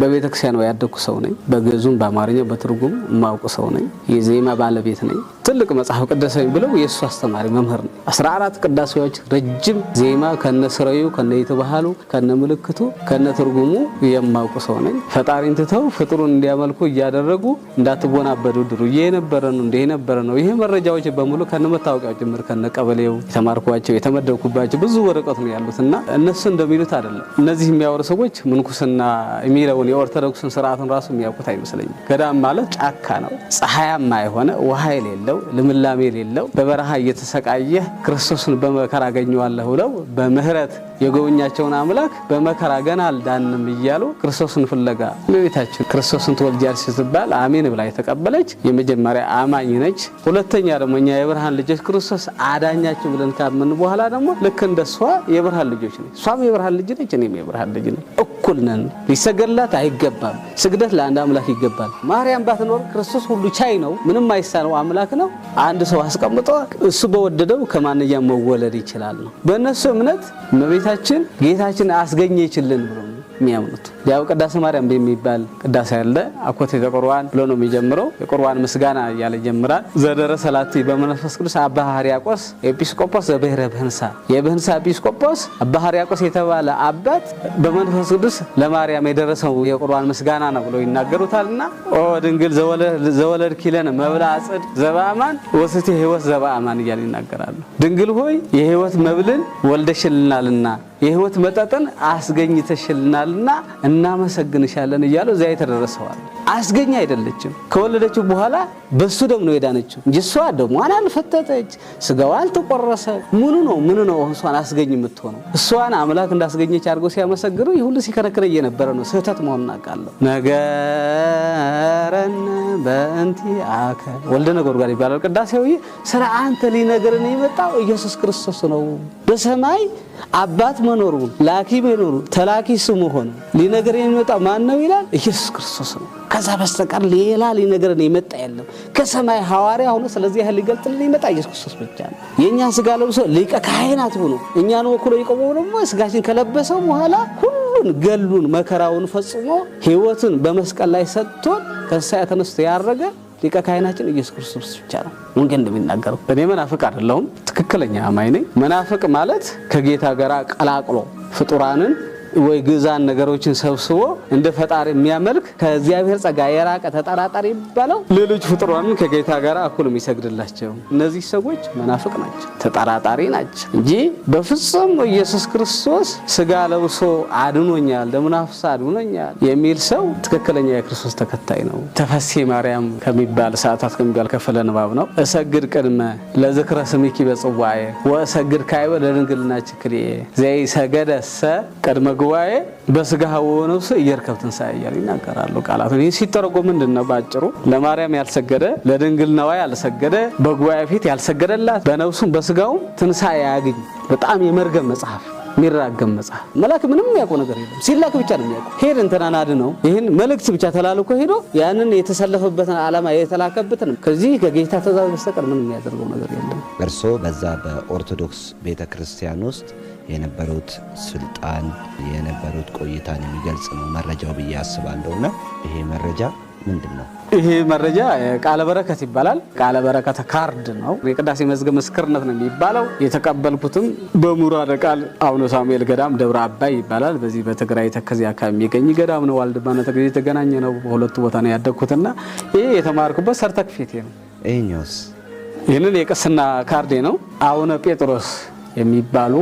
በቤተክርስቲያን ነው ያደኩ ሰው ነኝ። በግዕዙም በአማርኛው በትርጉም ማውቅ ሰው ነኝ። የዜማ ባለቤት ነኝ። ትልቅ መጽሐፍ ቅዱሳዊ ብለው የሱ አስተማሪ መምህር ነኝ። 14 ቅዳሴዎች ረጅም ዜማ ከነስራዩ ከነይተባሃሉ ከነምልክቱ ከነትርጉሙ የማውቅ ሰው ነኝ። ፈጣሪን ትተው ፍጥሩን እንዲያመልኩ እያደረጉ እንዳትወናበዱ ድሩ የነበረ ነው እንደነበረ ነው። ይሄ መረጃዎች በሙሉ ከነመታወቂያው ጭምር ከነቀበሌው የተማርኳቸው የተመደብኩባቸው ብዙ ወረቀት ነው ያሉትና እነሱ እንደሚሉት አይደለም። እነዚህ የሚያወሩ ሰዎች ምንኩስና የሚለው የኦርቶዶክስን ስርዓቱን ራሱ የሚያውቁት አይመስለኝም። ገዳም ማለት ጫካ ነው። ፀሐያማ የሆነ ውሃ የሌለው ልምላሜ የሌለው በበረሃ እየተሰቃየ ክርስቶስን በመከራ አገኘዋለሁ ብለው በምህረት የጎበኛቸውን አምላክ በመከራ ገና አልዳንም እያሉ ክርስቶስን ፍለጋ እመቤታችን ክርስቶስን ትወልጃለሽ ስትባል አሜን ብላ የተቀበለች የመጀመሪያ አማኝ ነች። ሁለተኛ ደግሞ እኛ የብርሃን ልጆች ክርስቶስ አዳኛችሁ ብለን ካመን በኋላ ደግሞ ልክ እንደሷ የብርሃን ልጆች ነን። እሷም የብርሃን ልጅ ነች፣ እኔም የብርሃን ልጅ ነኝ። እኩል ነን። ሊሰገድላት አይገባም። ስግደት ለአንድ አምላክ ይገባል። ማርያም ባትኖር ክርስቶስ ሁሉ ቻይ ነው፣ ምንም አይሳነው አምላክ ነው። አንድ ሰው አስቀምጦ እሱ በወደደው ከማንኛውም መወለድ ይችላል ነው። በእነሱ እምነት እመቤታችን ጌታችን አስገኘችልን ብሎ የሚያምኑት። ያው ቅዳሴ ማርያም በሚባል ቅዳሴ ያለ አኮቴተ ቁርባን ብሎ ነው የሚጀምረው። የቁርባን ምስጋና እያለ ይጀምራል። ዘደረ ሰላቲ በመንፈስ ቅዱስ አባ ሕርያቆስ ኤጲስቆጶስ ዘብሔረ ብህንሳ። የብህንሳ ኤጲስቆጶስ አባ ሕርያቆስ የተባለ አባት በመንፈስ ቅዱስ ለማርያም የደረሰው የቁርባን ምስጋና ነው ብሎ ይናገሩታልና ኦ ድንግል ዘወለድ ኪለን መብላ ጽድ ዘበአማን ወስቲ ሕይወት ዘበአማን እያለ ይናገራሉ። ድንግል ሆይ የሕይወት መብልን ወልደሽልናልና የሕይወት መጠጥን አስገኝተሽልናልና እናመሰግንሻለን እያሉ እዚያ የተደረሰዋል። አስገኝ አይደለችም። ከወለደችው በኋላ በሱ ደም ነው የዳነችው እንጂ እሷ ደሟን አልፈተተች፣ ስጋዋ አልተቆረሰ። ምኑ ነው እሷን አስገኝ የምትሆነው? እሷን አምላክ እንዳስገኘች አድርጎ ሲያመሰግኑ ይሁሉ ሲከረክረ እየነበረ ነው። ስህተት መሆኑን አውቃለሁ። ነገረን በእንቲ አከ ወልደ ነጎድጓድ ይባላል ቅዳሴው። ስለ አንተ ሊነገረን የመጣው ኢየሱስ ክርስቶስ ነው። በሰማይ አባት መኖሩ ላኪ መኖሩ ተላኪ ስሙ ሆነ ሊነገረን የመጣው ማን ነው ይላል? ኢየሱስ ክርስቶስ ነው። ከዛ በስተቀር ሌላ ሊነገረን የመጣ የለም። ከሰማይ ሐዋርያ ሆኖ ስለዚህ ያህል ሊገልጥልን የመጣ ኢየሱስ ክርስቶስ ብቻ ነው። የእኛን ስጋ ለብሶ ሊቀ ካህናት ሆኖ እኛን ወክሎ የቆመው ደግሞ ስጋችን ከለበሰው በኋላ ሁሉን ገሉን መከራውን ፈጽሞ ሕይወትን በመስቀል ላይ ሰጥቶን ከእንስሳ ተነስቶ ያረገ ሊቀ ካህናችን ኢየሱስ ክርስቶስ ብቻ ነው። ወንጌል እንደሚናገረው እኔ መናፍቅ አይደለሁም፣ ትክክለኛ አማኝ ነኝ። መናፍቅ ማለት ከጌታ ጋር ቀላቅሎ ፍጡራንን ወይ ግዛን ነገሮችን ሰብስቦ እንደ ፈጣሪ የሚያመልክ ከእግዚአብሔር ጸጋ የራቀ ተጠራጣሪ ይባላል። ሌሎች ፍጡራንን ከጌታ ጋር እኩል የሚሰግድላቸው እነዚህ ሰዎች መናፍቅ ናቸው፣ ተጠራጣሪ ናቸው እንጂ በፍጹም ኢየሱስ ክርስቶስ ስጋ ለብሶ አድኖኛል፣ ደሙን አፍስሶ አድኖኛል የሚል ሰው ትክክለኛ የክርስቶስ ተከታይ ነው። ተፈሲ ማርያም ከሚባል ሰዓታት ከሚባል ከፈለ ንባብ ነው። እሰግድ ቅድመ ለዝክረ ስምኪ በጽዋዬ ወእሰግድ ካይበ ለድንግልናችን ክልኤ ዘይሰገደሰ ቅድመ ጉባኤ በስጋው ወነፍስ እየርከብ ትንሣኤ እያሉ ይናገራሉ ቃላቱ። ይህ ሲተረጎም ምንድነው? ባጭሩ ለማርያም ያልሰገደ ለድንግልናዋ ያልሰገደ በጉባኤ ፊት ያልሰገደላት በነፍሱም በስጋውም ትንሣኤ ያገኝ። በጣም የመርገም መጽሐፍ ሚራገም መጽሐፍ። መልአክ ምንም የሚያውቀው ነገር የለም፣ ሲላክ ብቻ ነው የሚያውቀው። ሄድ እንተናናድ ነው ይሄን መልእክት ብቻ ተላልኮ ሄዶ ያንን የተሰለፈበትን ዓላማ የተላከበትን ከዚህ ከጌታ ትእዛዝ በስተቀር ምንም የሚያደርገው ነገር የለም። እርሶ በዛ በኦርቶዶክስ ቤተክርስቲያን ውስጥ የነበሩት ስልጣን የነበሩት ቆይታን የሚገልጽ ነው መረጃው ብዬ አስባለሁና ይሄ መረጃ ምንድነው? ይሄ መረጃ ቃለ በረከት ይባላል። ቃለ በረከት ካርድ ነው። የቅዳሴ መዝገብ ምስክርነት ነው የሚባለው። የተቀበልኩትም በሙራደ ቃል አቡነ ሳሙኤል ገዳም ደብረ አባይ ይባላል። በዚህ በትግራይ ተከዜ አካባቢ የሚገኝ ገዳም ነው። ዋልድባና ተከዜ የተገናኘ ነው። በሁለቱ ቦታ ነው ያደግኩትና ይሄ የተማርኩበት ሰርተፊኬት ነው። ይሄኛውስ? ይሄንን የቅስና ካርዴ ነው። አቡነ ጴጥሮስ የሚባሉ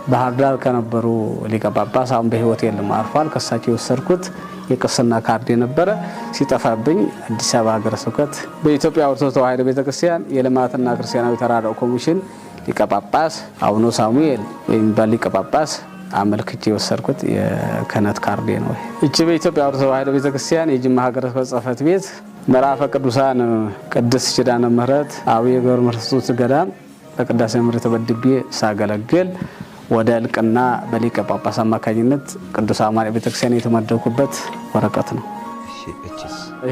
ባህር ዳር ከነበሩ ሊቀ ጳጳስ አሁን በሕይወት የለም አርፏል። ከሳቸው የወሰድኩት የቅስና ካርድ ነበረ። ሲጠፋብኝ አዲስ አበባ ሀገረ ስብከት በኢትዮጵያ ኦርቶዶክስ ተዋሕዶ ቤተክርስቲያን የልማትና ክርስቲያናዊ ተራድኦ ኮሚሽን ሊቀ ጳጳስ አቡነ ሳሙኤል የሚባል ሊቀ ጳጳስ አመልክቼ የወሰድኩት የክህነት ካርድ ነው። እቺ በኢትዮጵያ ኦርቶዶክስ ተዋሕዶ ቤተክርስቲያን የጅማ ሀገረ ስብከት ጽሕፈት ቤት ምዕራፈ ቅዱሳን ቅድስት ኪዳነ ምሕረት አቡነ ገብረ መንፈስ ገዳም በቅዳሴ ምሕረት ተበድቤ ሳገለግል ወደ እልቅና በሊቀ ጳጳስ አማካኝነት ቅዱስ አማኑኤል ቤተክርስቲያን የተመደብኩበት ወረቀት ነው።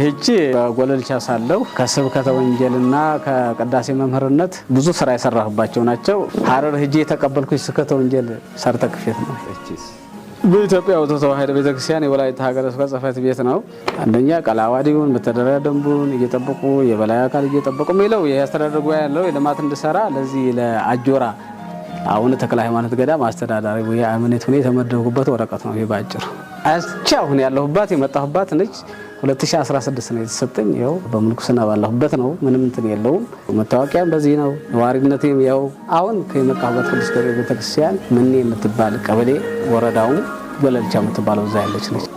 እቺ በጎለልቻ ሳለሁ ከስብከተ ወንጌልና ከቅዳሴ መምህርነት ብዙ ስራ የሰራሁባቸው ናቸው። ሐረር ሄጄ የተቀበልኩት ስብከተ ወንጌል ሰርተፍኬት ነው። በኢትዮጵያ ኦርቶዶክስ ተዋሕዶ ቤተክርስቲያን የወላይታ ሀገረ ስብከት ጽሕፈት ቤት ነው። አንደኛ ቀላዋዲውን መተዳደሪያ ደንቡን እየጠበቁ የበላይ አካል እየጠበቁ የሚለው ያስተዳደር ጉባኤ ያለው የልማት እንድሰራ ለዚህ ለአጆራ አሁን ተክለ ሃይማኖት ገዳም አስተዳዳሪ ወይ አመኔት ሆነ የተመደብኩበት ወረቀት ነው። ይሄ ባጭሩ አስቻ አሁን ያለሁባት የመጣሁባት ነች። 2016 ነው የተሰጠኝ። ያው በምንኩስና ባለሁበት ነው። ምንም እንትን የለውም። መታወቂያም በዚህ ነው። ነዋሪነቴም ያው አሁን ከመጣሁበት ቅዱስ ገብርኤል ቤተክርስቲያን ምን የምትባል ቀበሌ ወረዳው ገለልቻ የምትባለው እዛ ያለች ነች።